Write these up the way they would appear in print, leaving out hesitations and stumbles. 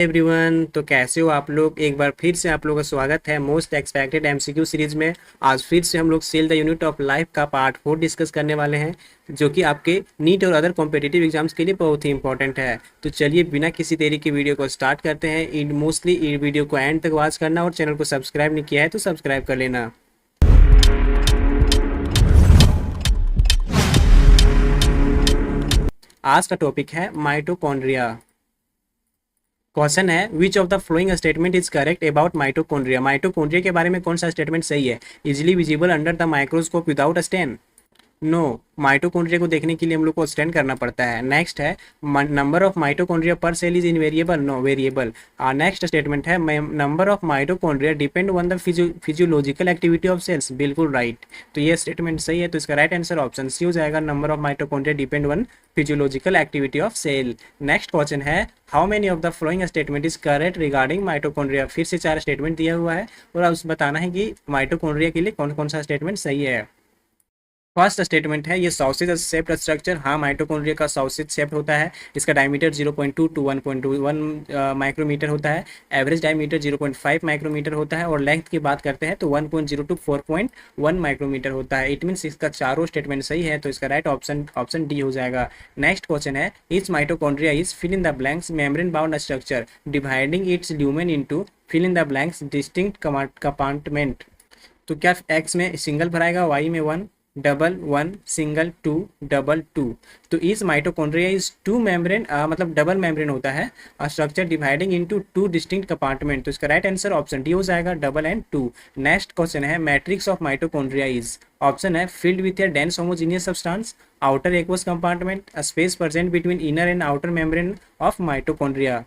Everyone, तो कैसे हो आप लोग। एक बार फिर से आप लोगों का स्वागत है मोस्ट एक्सपेक्टेड एमसीक्यू सीरीज में। आज फिर से हम लोग cell the unit of life का पार्ट 4 डिस्कस करने वाले हैं, जो कि आपके नीट और अदर कॉम्पिटिटिव एग्जाम्स के लिए बहुत ही इंपॉर्टेंट है। तो चलिए बिना किसी देरी के वीडियो को स्टार्ट करते हैं। मोस्टली इस वीडियो को एंड तक वॉच करना और चैनल को सब्सक्राइब नहीं किया है तो सब्सक्राइब कर लेना। आज का टॉपिक है माइटोकॉन्ड्रिया। क्वेश्चन है which of the following statement is correct about mitochondria. Mitochondria के बारे में कौन सा स्टेटमेंट सही है। Easily visible under the microscope without stain. No, mitochondria को देखने के लिए हम लोग को स्टैंड करना पड़ता है। नेक्स्ट है number of mitochondria per cell is invariable. No, variable. Next statement है number of mitochondria depend on the physiological activity of cells. बिल्कुल राइट। तो ये स्टेटमेंट सही है, तो इसका राइट आंसर ऑप्शन सी हो जाएगा। Number of mitochondria depend on physiological activity of cell. Next question है how many of the following statement is correct regarding mitochondria. फिर से 4 स्टेटमेंट दिया हुआ है और अब बताना है कि माइटोकॉन्ड्रिया के लिए कौन कौन सा स्टेटमेंट सही है। फर्स्ट स्टेटमेंट है ये सॉसेज शेप्ड स्ट्रक्चर। हाँ, माइटोकॉन्ड्रिया का सॉसेज शेप्ड होता है। इसका डायमीटर 0.2 टू 1.21 माइक्रोमीटर होता है। एवरेज डायमीटर 0.5 माइक्रोमीटर होता है और लेंथ की बात करते हैं तो 1.0 टू 4.1 माइक्रोमीटर होता है। इट मीन्स इसका चारों स्टेटमेंट सही है, तो इसका राइट ऑप्शन डी हो जाएगा। नेक्स्ट क्वेश्चन है each mitochondria is fill in the blanks membrane bound structure dividing its lumen into fill in the blanks distinct compartment. तो क्या एक्स में सिंगल भराएगा, वाई में 1 डबल 1 सिंगल 2 डबल 2। तो इस mitochondria is two membrane मतलब double membrane होता है structure dividing into 2 distinct compartment. तो इसका राइट आंसर ऑप्शन डी हो जाएगा, डबल एंड 2। नेक्स्ट क्वेश्चन है matrix of mitochondria is. Option है filled with a dense homogeneous substance, outer aqueous compartment, space present between inner and outer membrane of mitochondria,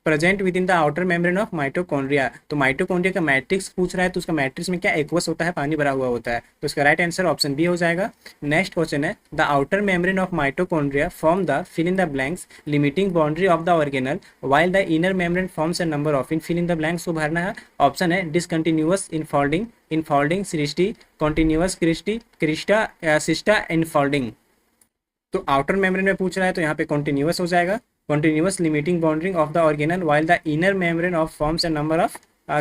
present within the outer membrane of mitochondria. तो mitochondria का matrix पूछ रहा है, तो उसका matrix में क्या एक्वस होता है, पानी भरा हुआ होता है। तो इसका राइट आंसर ऑप्शन बी हो जाएगा। नेक्स्ट क्वेश्चन है the outer membrane of mitochondria form the fill in the blanks limiting boundary of the organelle while the inner membrane forms a number of in fill in the blanks को भरना है। Option है discontinuous infolding सृष्टि, continuous crista cista infolding. तो outer membrane में पूछ रहा है तो यहाँ पे कॉन्टिन्यूअस हो जाएगा। continuous limiting boundary of the organelle while the inner membrane of forms a number of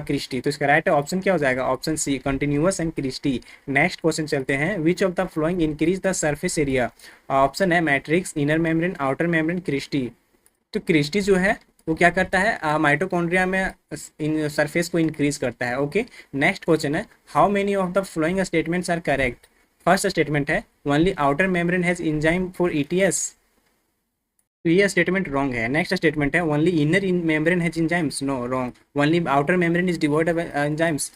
cristae. तो इसका राइट ऑप्शन क्या हो जाएगा, option C continuous and cristae. Next question चलते हैं which of the following increase the surface area. Option है matrix, inner membrane, outer membrane, cristae. तो cristae जो है वो क्या करता है, माइटोकॉन्ड्रिया में इन सरफेस को इंक्रीज करता है। ओके। नेक्स्ट क्वेश्चन है how many of the following statements are correct. First statement है only outer membrane has enzyme for ETS. तो ये स्टेटमेंट रॉन्ग है। नेक्स्ट स्टेटमेंट है only inner in membrane has enzymes. No, wrong. Only outer membrane is devoid of enzymes.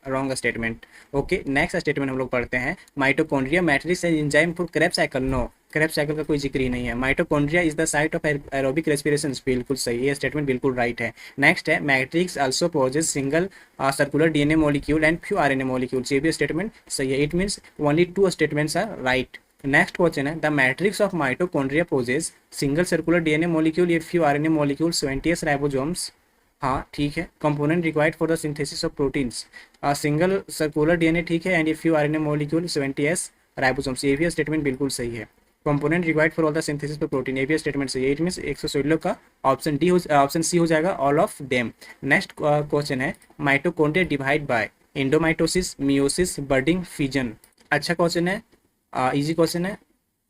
Wrong statement. Okay. Next statement हम लोग पढ़ते हैं mitochondria matrix as enzyme for Krebs cycle. No, Krebs cycle का कोई जिक्र ही नहीं है। Mitochondria is the site of aerobic respiration. बिल्कुल सही, ये स्टेटमेंट बिल्कुल राइट है। नेक्स्ट है matrix also possess single circular DNA molecule and few RNA molecules. ये भी स्टेटमेंट सही है। It means only 2 statements are right. Next question है the matrix of mitochondria possess single circular DNA molecule, ये few RNA molecule, 20 ribosomes. हाँ ठीक है। Component required for the synthesis of proteins, single circular DNA ठीक है, and ये few RNA molecule 20 ribosomes. ये भी स्टेटमेंट बिल्कुल सही है। Component required for all the synthesis of protein, ये भी स्टेटमेंट सही है। इट मीन्स 116 का ऑप्शन डी ऑप्शन सी हो जाएगा, all of them. Next question है mitochondria divide by endomitosis, meiosis, budding, fission. अच्छा क्वेश्चन है, इजी क्वेश्चन है।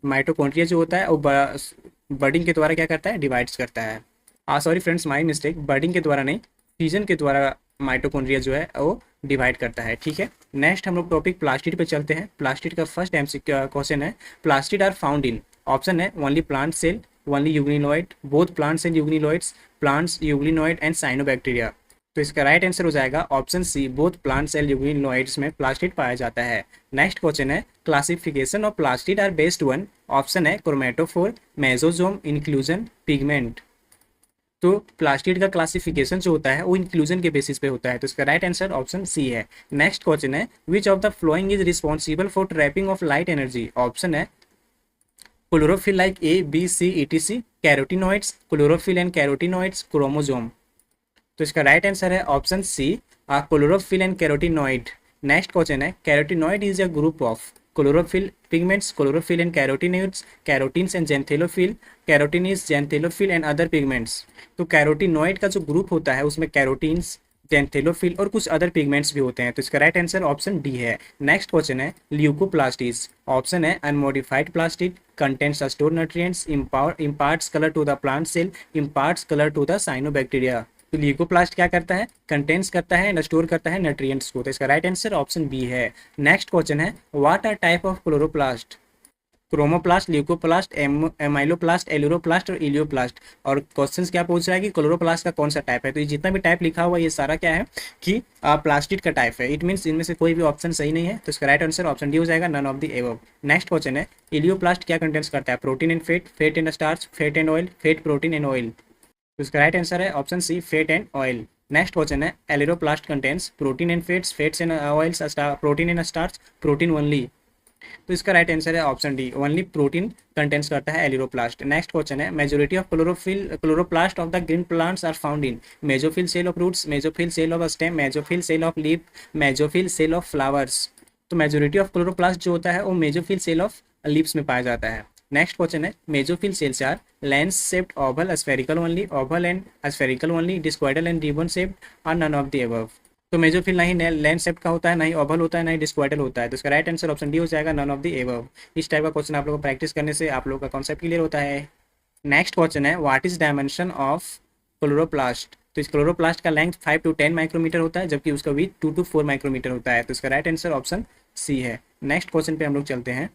माइटोकॉन्ड्रिया जो होता है वो बर्डिंग के द्वारा क्या करता है, डिवाइड्स करता है। सॉरी फ्रेंड्स, माय मिस्टेक, बर्डिंग के द्वारा नहीं, फिजन के द्वारा माइटोकॉन्ड्रिया जो है वो डिवाइड करता है। ठीक है। नेक्स्ट हम लोग टॉपिक प्लास्टिड पे चलते हैं। प्लास्टिड का फर्स्ट क्वेश्चन है plastid are found in. Option है only plant cell, only euglenoid, both plants and euglenoids, plants, euglenoid and cyanobacteria. तो इसका राइट आंसर हो जाएगा option C, both plant cell euglenoids में प्लास्टिड पाया जाता है। नेक्स्ट क्वेश्चन है classification of plastid are based on. Option है क्रोमेटोफोर, मेसोजोम, इंक्लूजन, पिगमेंट। तो प्लास्टिड का क्लासिफिकेशन जो होता है वो इंक्लूजन के बेसिस पे होता है। तो इसका राइट आंसर ऑप्शन सी है। नेक्स्ट क्वेश्चन है which of the following is responsible for trapping of light energy. Option है chlorophyll like A B C etc, carotenoids, chlorophyll and carotenoids, chromosome. तो इसका राइट आंसर है option C, chlorophyll and carotenoid. Next question है carotenoid is a group of chlorophyll pigments, chlorophyll and carotenoids, carotins and xanthophyll, carotenoids, xanthophyll and other pigments। तो carotenoid का जो group होता है उसमें कैरोटीन्स, जेंथेलोफिल और कुछ अदर पिगमेंट्स भी होते हैं। तो इसका राइट आंसर ऑप्शन डी है। नेक्स्ट क्वेश्चन है ल्यूकोप्लास्टिस। ऑप्शन है unmodified plastid, contents store nutrients, imparts colour to the plant cell, imparts colour to the cyanobacteria. तो ल्यूकोप्लास्ट क्या करता है? कंटेंट्स करता है एंड स्टोर करता है न्यूट्रिएंट्स को। तो इसका राइट आंसर ऑप्शन बी है। नेक्स्ट क्वेश्चन है what are type of chloroplast? Chromoplast, leucoplast, amyloplast, aleuroplast और इलियोप्लास्ट। और क्वेश्चंस क्या पूछ रहा है कि क्लोरोप्लास्ट का कौन सा टाइप है? तो ये जितना भी टाइप लिखा हुआ है ये सारा क्या है कि प्लास्टिड का टाइप है। इट मीन्स इनमें से कोई भी ऑप्शन सही नहीं है। तो इसका राइट आंसर ऑप्शन डी हो जाएगा, none of the above. Next question है इलियोप्लास्ट क्या कंटेंट्स करता है? Protein and fat, fat and starch, fat and oil, fat protein and oil. तो इसका राइट आंसर है option C, fat and oil. Next question है aleuroplast contents protein and fats, fats and oils, protein and starch, protein only. तो इसका right answer है option D, only protein contents करता है aleuroplast. Next question है majority of chloroplast of the green plants are found in mesophyll cell of roots, mesophyll cell of stem, mesophyll cell of leaf, mesophyll cell of flowers. तो majority of chloroplast जो होता है वो mesophyll cell of leaves में पाया जाता है। Next question है mesophyll cells are lens shaped, oval, spherical only, oval and spherical only, discoidal and ribbon shaped, और नन ऑफ द अबव। तो मेजोफिल ना ही लेंस शेप का होता है, ना ही ओवल होता है, ना ही डिस्क्वाइडल होता है। तो इसका राइट आंसर ऑप्शन डी हो जाएगा, नन ऑफ द एबव। इस टाइप का क्वेश्चन आप लोगों को प्रैक्टिस करने से आप लोगों का कॉन्सेप्ट क्लियर होता है। नेक्स्ट क्वेश्चन है what is dimension of chloroplast? तो इस क्लोरोप्लास्ट का लेंथ 5 to 10 माइक्रोमीटर होता है, जबकि उसका विड्थ 2 to 4 माइक्रोमीटर होता है। तो इसका राइट आंसर ऑप्शन सी है। नेक्स्ट क्वेश्चन पे हम लोग चलते हैं।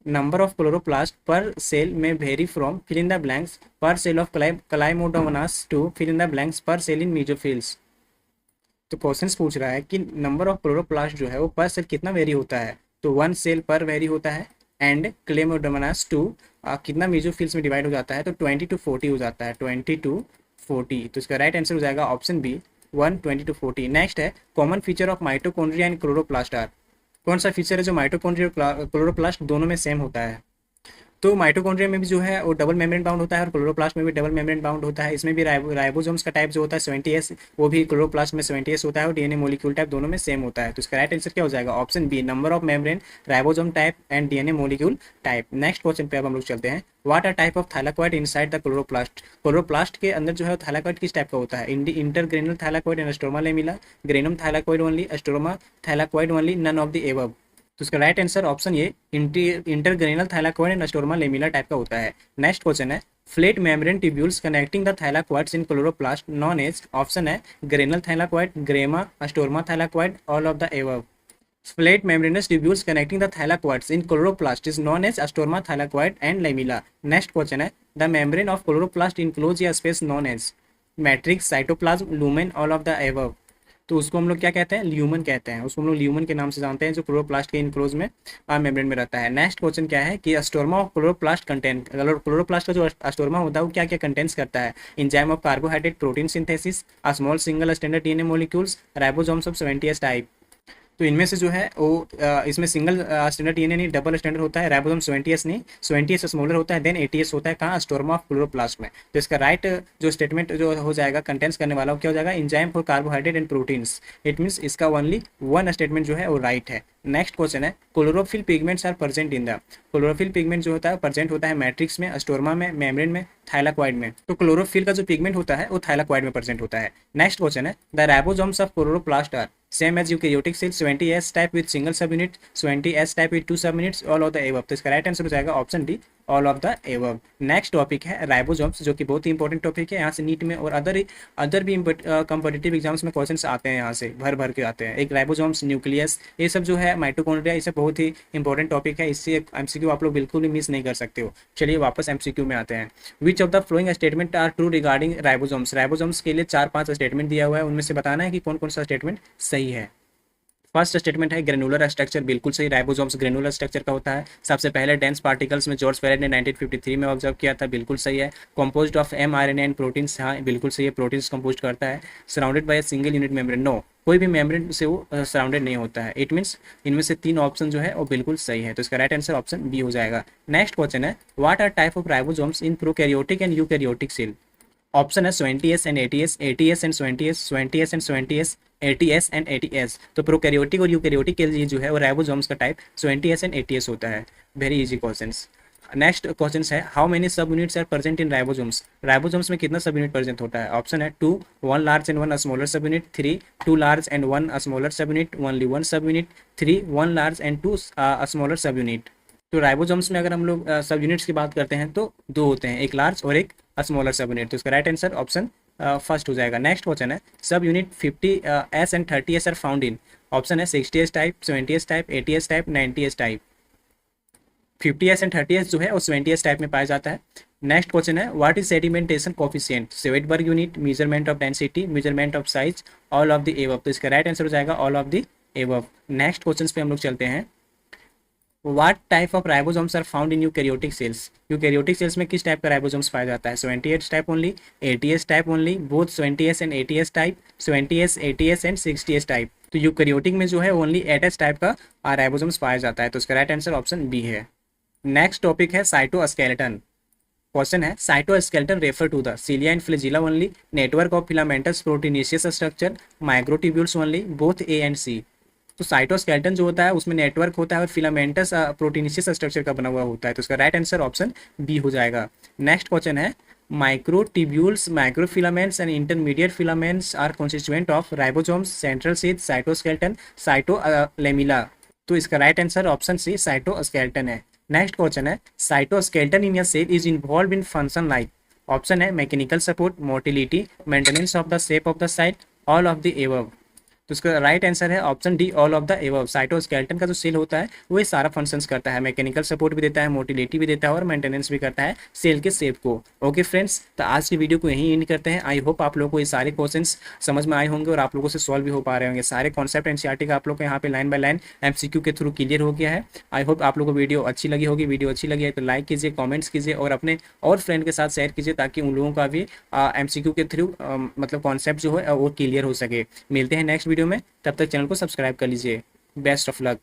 Number of chloroplast per cell में vary from fill in the blanks per cell of Chlamydomonas to fill in the blanks per cell in mesophylls. तो क्वेश्चन पूछ रहा है कि नंबर ऑफ क्लोरोप्लास्ट जो है वो पर सेल कितना वेरी होता है? तो 1 सेल पर वेरी होता है एंड क्लेमोडोमोनास 2 कितना मेसोफिल्स में डिवाइड हो जाता है? तो 20 to 40 हो जाता है, 20 to 40। तो इसका राइट आंसर हो जाएगा ऑप्शन बी, 1, 20 to 40। नेक्स्ट है common feature of mitochondria and chloroplast are. कौन सा फीचर है जो माइटोकॉन्ड्रिया और क्लोरोप्लास्ट दोनों में सेम होता है? तो माइटोकॉन्ड्रिया में भी जो है वो डबल मेम्ब्रेन बाउंड होता है और क्लोरोप्लास्ट में भी डबल मेम्ब्रेन बाउंड होता है। इसमें भी राइबोसोम्स का टाइप जो होता है 70S, वो भी क्लोरोप्लास्ट में 70S होता है और डीएनए मॉलिक्यूल टाइप दोनों में सेम होता है। तो इसका राइट आंसर क्या हो जाएगा? Option B, number of membrane, ribosome type and DNA molecule type. Next question पे अब हम लोग चलते हैं। What are type of thylakoid inside the chloroplast? Chloroplast के अंदर जो है थैलाकोइड किस टाइप का होता है? Intergranular thylakoid and stroma lamella, granum thylakoid only, stroma thylakoid only, none of the above. तो इसका राइट आंसर ऑप्शन ये, intergranal thylakoid and stroma lamella type का होता है। नेक्स्ट क्वेश्चन है flat membrane tubules connecting the thylakoids in chloroplast known as. Option है granal thylakoid, grana, stroma thylakoid, all of the above. Flat membranous tubules connecting the thylakoids in chloroplast is known as astorma, thylakoid and lamella. Next question है the membrane of chloroplast enclose a space known as matrix, cytoplasm, lumen, all of the above। तो उसको हम लोग क्या कहते हैं? Lumen कहते हैं। उसको हम लोग ल्यूमन के नाम से जानते हैं, जो क्लोरोप्लास्ट के इनक्लोज में मेम्ब्रेन में रहता है। नेक्स्ट क्वेश्चन क्या है कि स्टोरमा ऑफ क्लोरोप्लास्ट कंटेंट, क्लोरोप्लास्ट का जो स्टोरमा होता है वो क्या क्या कंटेंट्स करता है? Enzyme of carbohydrate protein synthesis, small single standard DNA molecules, ribosomes of 70S type. तो इनमें से जो है वो इसमें सिंगल स्टैंडर्ड डीएनए नहीं, डबल स्टैंडर्ड होता है। राइबोसोम 70S नहीं, 70S स्मॉलर होता है, देन 80S होता है। कहाँ? स्टोरमा ऑफ क्लोरोप्लास्ट में। तो इसका राइट जो स्टेटमेंट जो हो जाएगा कंटेंट्स करने वाला वो क्या हो जाएगा? Enzyme for carbohydrate and proteins. It means इसका ओनली 1 स्टेटमेंट जो है वो राइट है। नेक्स्ट क्वेश्चन है chlorophyll pigments are present in the. Chlorophyll pigment जो होता है प्रेजेंट होता है मैट्रिक्स में, स्टोरमा में, मेम्ब्रेन में, थाइलाकोइड में। तो क्लोरोफिल का जो पिगमेंट होता है वो थाइलाकोइड में प्रेजेंट होता है। नेक्स्ट क्वेश्चन है the ribosomes of chloroplast are same as eukaryotic cell, 20S type with single subunit, 20S type with 2 subunits, all of the above. तो इसका राइट आंसर हो जाएगा option D, all of the above. Next topic है ribosomes, जो कि बहुत ही important topic है। यहाँ से नीट में और अदर भी कॉम्पिटिटिव एग्जाम्स में क्वेश्चंस आते हैं, यहाँ से भर भर के आते हैं। एक राइबोसोम्स, न्यूक्लियस, ये सब जो है माइटोकॉन्ड्रिया, ये सब बहुत ही इंपॉर्टेंट टॉपिक है। इससे एमसीक्यू आप लोग बिल्कुल भी मिस नहीं कर सकते हो। चलिए वापस एमसीक्यू में आते हैं। Which of the following statement are true regarding ribosomes? Ribosomes के लिए 4-5 स्टेटमेंट दिया हुआ है, उनमें से बताना है कि कौन कौन सा स्टेटमेंट सही है। फर्स्ट स्टेटमेंट है ग्रेनुलर स्ट्रक्चर, बिल्कुल सही। राइबोसोम्स ग्रेनुलर स्ट्रक्चर का होता है। सबसे पहले डेंस पार्टिकल्स में जॉर्ज फेरेट ने 1953 में ऑब्जर्व किया था, बिल्कुल सही है। Composed of mRNA and proteins, हाँ बिल्कुल सही है, प्रोटीन्स कंपोज करता है। Surrounded by single unit membrane, no, कोई भी मेम्ब्रेन से वो सराउंडेड नहीं होता है। इट मीन्स इनमें से 3 ऑप्शन जो है वो बिल्कुल सही है। तो इसका राइट आंसर ऑप्शन बी हो जाएगा। नेक्स्ट क्वेश्चन है what are type of ribosomes in prokaryotic and eukaryotic cell? Option है 20s and 80s, 80s and 20s, 20s and 20s, 80s and 80s। तो प्रोकैरियोटिक और यूकैरियोटिक के लिए जो है वो राइबोसोम्स का टाइप 20s एंड 80s होता है। Very easy questions. Next question है how many subunits are present in ribosomes. Ribosomes में कितना सब यूनिट प्रेजेंट होता है। ऑप्शन है 2, 1 लार्ज एंड 1 स्मॉलर सब यूनिट, 3, 2 लार्ज एंड 1 स्मॉलर सब यूनिट, ओनली 1 सब यूनिट, 3, 1 लार्ज एंड 2 स्मॉलर सब यूनिट। तो राइबोसोम्स में अगर हम लोग सब यूनिट्स की बात करते हैं तो दो होते हैं, एक लार्ज और एक स्मॉलर सब यूनिट। तो इसका राइट आंसर ऑप्शन फर्स्ट हो जाएगा। नेक्स्ट क्वेश्चन है subunit 50s and 30s are found in. Option है 60s type, 70s type, 80s type, 90s type. 50s and 30s जो है वो 70s टाइप में पाया जाता है। नेक्स्ट क्वेश्चन है what is sedimentation coefficient. Svedberg unit, measurement of density, measurement of size, all of the above. तो इसका राइट आंसर हो जाएगा all of the above. Next question पे हम लोग चलते हैं What type of ribosomes are found in eukaryotic cells? Eukaryotic cells में किस टाइप का राइबोसोम्स पाया जाता है। 20s type only, 80s type only, both 20s and 80s type, 20s, 80s and 60s type. तो यूकैरियोटिक में जो है ओनली 8s टाइप का राइबोसोम्स पाया जाता है। तो इसका राइट आंसर ऑप्शन बी है। नेक्स्ट टॉपिक है साइटोस्केलेटन। क्वेश्चन है cytoskeleton refer to the cilia and flagella only, network of filamentous proteinaceous structure, microtubules only, both A and C. तो साइटोस्केलेटन जो होता है उसमें नेटवर्क होता है और फिलामेंटस प्रोटीनेशियस स्ट्रक्चर का बना हुआ होता है। तो इसका राइट आंसर ऑप्शन बी हो जाएगा। नेक्स्ट क्वेश्चन है microtubules, microfilaments and intermediate filaments are constituent of ribosomes, central sheath, cytoskeleton, cytolamella. तो इसका right answer option C cytoskeleton है। नेक्स्ट क्वेश्चन है cytoskeleton in a cell is involve in function like. Option है mechanical support, motility, maintenance of the shape of the site, all of the above. तो इसका right answer है option D all of the above. Cytoskeleton का जो cell होता है वो ये सारा फंक्शंस करता है, मैकेनिकल सपोर्ट भी देता है, मोटिलिटी भी देता है और मेंटेनेंस भी करता है सेल के शेप को। ओके फ्रेंड्स, तो आज की वीडियो को यहीं एंड करते हैं। आई होप आप लोगों को ये सारे क्वेश्चंस समझ में आए होंगे और आप लोगों से सॉल्व भी हो पा रहे होंगे। सारे कॉन्सेप्ट एनसीईआरटी का आप लोग को यहाँ पे लाइन बाय लाइन एमसीक्यू के थ्रू क्लियर हो गया है। आई होप आप लोगों को वीडियो अच्छी लगी होगी। वीडियो अच्छी लगी है तो लाइक कीजिए, कॉमेंट्स कीजिए और अपने और फ्रेंड के साथ शेयर कीजिए ताकि उन लोगों का भी एमसीक्यू के थ्रू मतलब कॉन्सेप्ट जो है वो क्लियर हो सके। मिलते हैं नेक्स्ट वीडियो में, तब तक चैनल को सब्सक्राइब कर लीजिए। Best of luck.